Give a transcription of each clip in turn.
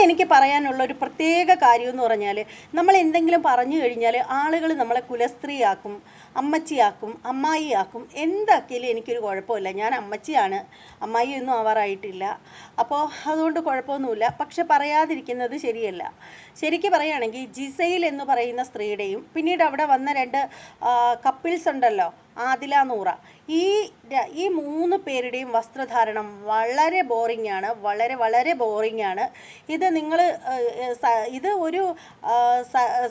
എനിക്ക് പറയാനുള്ള ഒരു പ്രത്യേക കാര്യം എന്ന് പറഞ്ഞാൽ, നമ്മൾ എന്തെങ്കിലും പറഞ്ഞു കഴിഞ്ഞാൽ ആളുകൾ നമ്മളെ കുലസ്ത്രീയാക്കും, അമ്മച്ചിയാക്കും, അമ്മായിയാക്കും. എന്താക്കിയാലും എനിക്കൊരു കുഴപ്പമില്ല. ഞാൻ അമ്മച്ചിയാണ്, അമ്മായിയൊന്നും ആവാറായിട്ടില്ല. അപ്പോൾ അതുകൊണ്ട് കുഴപ്പമൊന്നുമില്ല. പക്ഷെ പറയാതിരിക്കുന്നത് ശരിയല്ല. ശരിക്കും പറയുകയാണെങ്കിൽ ജിസൈൽ എന്ന് പറയുന്ന സ്ത്രീയുടെയും പിന്നീട് അവിടെ വന്ന രണ്ട് കപ്പിൾസ് ഉണ്ടല്ലോ, ആദില നൂറ, ഈ മൂന്ന് പേരുടെയും വസ്ത്രധാരണം വളരെ ബോറിംഗ് ആണ്. വളരെ വളരെ ബോറിംഗ് ആണ്. ഇത് നിങ്ങൾ ഇത് ഒരു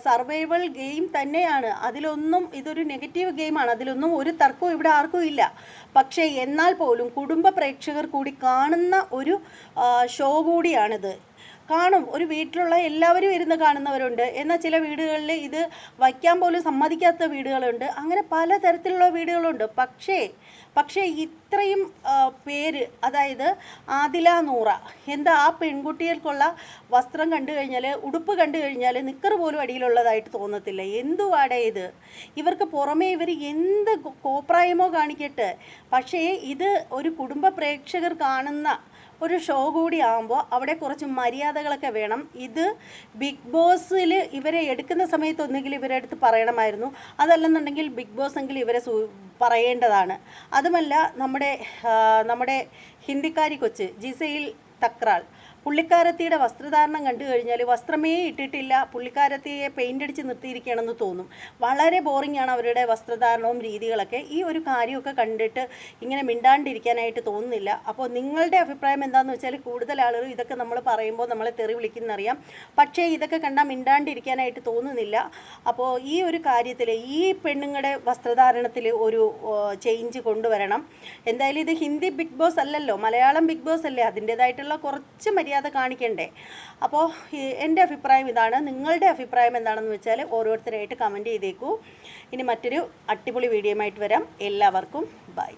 സർവൈവൽ ഗെയിം തന്നെയാണ്. അതിലൊന്നും ഇതൊരു നെഗറ്റീവ് ഗെയിമാണ്. അതിലൊന്നും ഒരു തർക്കവും ഇവിടെ ആർക്കും ഇല്ല. പക്ഷേ എന്നാൽ പോലും കുടുംബ പ്രേക്ഷകർ കൂടി കാണുന്ന ഒരു ഷോ കൂടിയാണിത്. കാണും, ഒരു വീട്ടിലുള്ള എല്ലാവരും ഇരുന്ന് കാണുന്നവരുണ്ട്. എന്നാൽ ചില വീടുകളിൽ ഇത് വയ്ക്കാൻ പോലും സമ്മതിക്കാത്ത വീടുകളുണ്ട്. അങ്ങനെ പലതരത്തിലുള്ള വീടുകളുണ്ട്. പക്ഷേ ഇത്രയും പേര്, അതായത് ആദില നൂറ, എന്താ ആ പെൺകുട്ടികൾക്കുള്ള വസ്ത്രം കണ്ടു കഴിഞ്ഞാൽ, ഉടുപ്പ് കണ്ടു കഴിഞ്ഞാൽ നിക്കർ പോലും അടിയിലുള്ളതായിട്ട് തോന്നത്തില്ല. എന്തുവാടേ ഇത്? ഇവർക്ക് പുറമേ ഇവർ എന്ത് കോപ്രായമോ കാണിക്കട്ടെ. പക്ഷേ ഇത് ഒരു കുടുംബ പ്രേക്ഷകർ കാണുന്ന ഒരു ഷോ കൂടി ആകുമ്പോൾ അവിടെ കുറച്ച് മര്യാദകളൊക്കെ വേണം. ഇത് ബിഗ് ബോസിൽ ഇവരെ എടുക്കുന്ന സമയത്ത് ഒന്നുകിൽ ഇവരെ അടുത്ത് പറയണമായിരുന്നു. അതല്ലെന്നുണ്ടെങ്കിൽ ബിഗ് ബോസ് എങ്കിൽ ഇവരെ പറയേണ്ടതാണ്. അതുമല്ല, നമ്മുടെ ഹിന്ദിക്കാരി കൊച്ച് ജിസൈൽ തക്രാൾ, പുള്ളിക്കാരത്തിയുടെ വസ്ത്രധാരണം കണ്ടു കഴിഞ്ഞാൽ വസ്ത്രമേ ഇട്ടിട്ടില്ല, പുള്ളിക്കാരത്തിയെ പെയിൻ്റ് അടിച്ച് നിർത്തിയിരിക്കുകയാണെന്ന് തോന്നും. വളരെ ബോറിംഗ് ആണ് അവരുടെ വസ്ത്രധാരണവും രീതികളൊക്കെ. ഈ ഒരു കാര്യമൊക്കെ കണ്ടിട്ട് ഇങ്ങനെ മിണ്ടാണ്ടിരിക്കാനായിട്ട് തോന്നുന്നില്ല. അപ്പോൾ നിങ്ങളുടെ അഭിപ്രായം എന്താണെന്ന് വെച്ചാൽ, കൂടുതൽ ആളുകൾ ഇതൊക്കെ നമ്മൾ പറയുമ്പോൾ നമ്മളെ തെറി വിളിക്കുന്നറിയാം. പക്ഷേ ഇതൊക്കെ കണ്ടാൽ മിണ്ടാണ്ടിരിക്കാനായിട്ട് തോന്നുന്നില്ല. അപ്പോൾ ഈ ഒരു കാര്യത്തിൽ ഈ പെണ്ണുങ്ങളുടെ വസ്ത്രധാരണത്തിൽ ഒരു ചേഞ്ച് കൊണ്ടുവരണം. എന്തായാലും ഇത് ഹിന്ദി ബിഗ് ബോസ് അല്ലല്ലോ, മലയാളം ബിഗ് ബോസ് അല്ലേ. അതിൻ്റേതായിട്ടുള്ള കുറച്ച് മര്യാദ കാണിക്കണ്ടേ? അപ്പോൾ എൻ്റെ അഭിപ്രായം ഇതാണ്. നിങ്ങളുടെ അഭിപ്രായം എന്താണെന്ന് വെച്ചാൽ ഓരോരുത്തരായിട്ട് കമൻറ്റ് ചെയ്തേക്കൂ. ഇനി മറ്റൊരു അടിപൊളി വീഡിയോയുമായിട്ട് വരാം. എല്ലാവർക്കും ബൈ.